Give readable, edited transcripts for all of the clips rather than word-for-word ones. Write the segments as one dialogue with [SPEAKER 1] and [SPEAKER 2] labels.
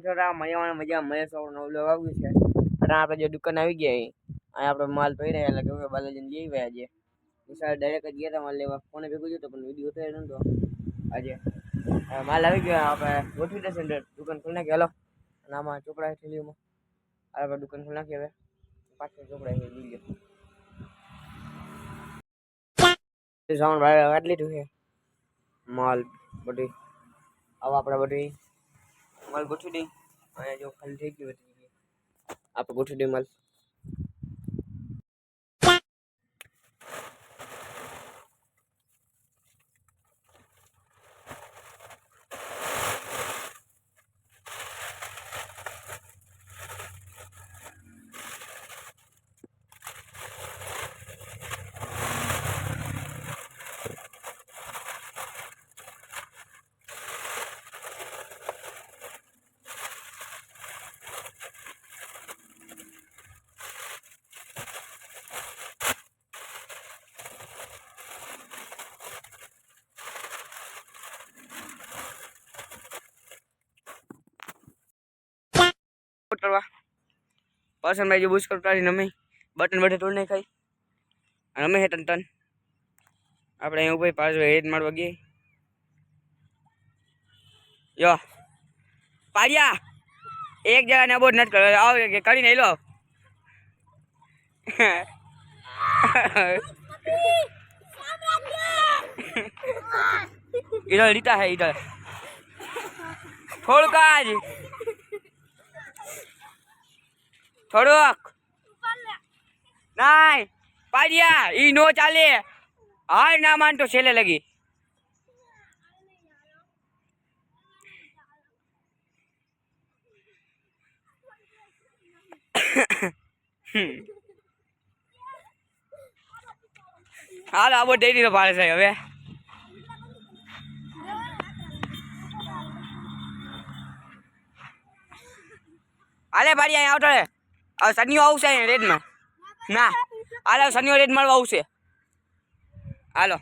[SPEAKER 1] છોરા મજા મહેશ આપણો નવો આવ્યું છે અને આપણે જે દુકાન આવી ગયા અહીં આપણે માલ પડ્યા એટલે કે બાલાજીને લઈ આવ્યા આજે વિશાળ ડાયરેક્ટ જ ગયા હતા માલ લેવા કોને ભેગું થયું પણ વિડીયો ઉતાર્યો નતો આજે માલ આવી ગયો આપણે ગોઠવી દેશે દુકાન ખોલી નાખી હાલો અને આમાં ચોપડા થેલીઓમાં આપણે દુકાન ખોલી નાખી હવે પાછળ ચોપડા લઈ ગયો સાઉન્ડ કાઢી લીધું છે માલ બધી હવે આપણે બધી માલ ગોઠવી દઈ અને જો ખાલી થઈ ગયું આપણે ગોઠવી દઈ માલ કરવા પસંદ ભાઈ જો બુશ કરતા નમે બટન બટન તોડ નહીં ખાઈ નમે હે ટન આપણે અહીં ઉપર પાછો હેડ મારવા ગઈ યો પાડિયા એક જગ્યા ને બોટ નટ કર આવ કે કરીને લો इधर रीता है इधर થોડુંક જ થોડુંક નહીં પાડિયા ઈ નો ચાલે હાર ના માનતો છેલ્લે લગી હાલ આબો ડેરી નો પાડે છે હવે હાલે પાડિયા અહીં આવતો રે સનીઓ આવશે રેડમાં ના હાલો સનીઓ રેડ મારવા આવશે હાલો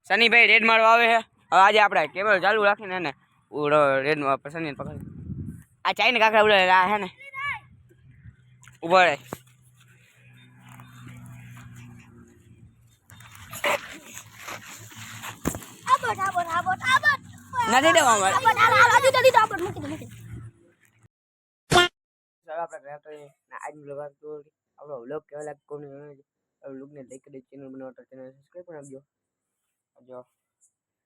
[SPEAKER 1] સનીભાઈ રેડ મારવા આવે છે હવે આજે આપણે કેમેરો ચાલુ રાખીને ને રેડ સની પકડી આ ચાઈને કાંકરા ઉડે હે ને ઉભો રહે નથી દેવા આપણે આજનો બ્લોગ આપણો બ્લોગ કેવા લાગે કોને બ્લોગને લાઈક કરી ચેનલ બનાવતા ચેનલ સબસ્ક્રાઈબ પણ આપજો જો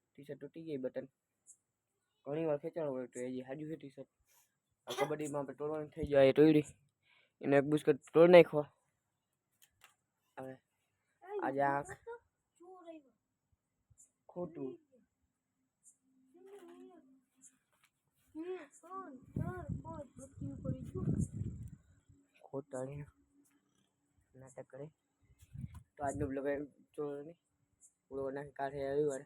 [SPEAKER 1] ટી શર્ટ તૂટી ગઈ બટન ઘણી વાર ખેંચાણું હોય તો હજી હાજુ છે ટી શર્ટ કબડ્ડીમાં આપણે તોડવાની થઈ જાય તોડી એને એક બુસ્કટ તોડ નાખો હવે આજે આ ખોટું ખોટાડી નાટક કરે તો આજનો બ્લોગ જો નહીં પૂરો નાખી કાઢે રવિવાર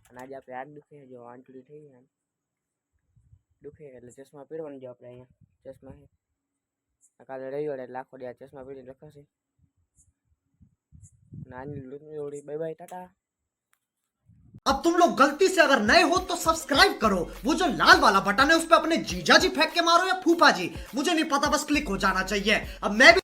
[SPEAKER 1] અને આજે આપણે આગ દુખે જો આંટડી થઈ ગઈ દુખે એટલે ચશ્મા પહેરવાનું જો આપણે અહીંયા ચશ્મા છે કાલે રવિવાર એટલે આખો દી આ ચશ્મા પહેરીને રખાશે અને આજની જોડી બાય બાય ટાટા
[SPEAKER 2] अब तुम लोग गलती से अगर नए हो तो सब्सक्राइब करो वो जो लाल वाला बटन है उस पर अपने जीजा जी फेंक के मारो या फूफा जी मुझे नहीं पता बस क्लिक हो जाना चाहिए अब मैं भी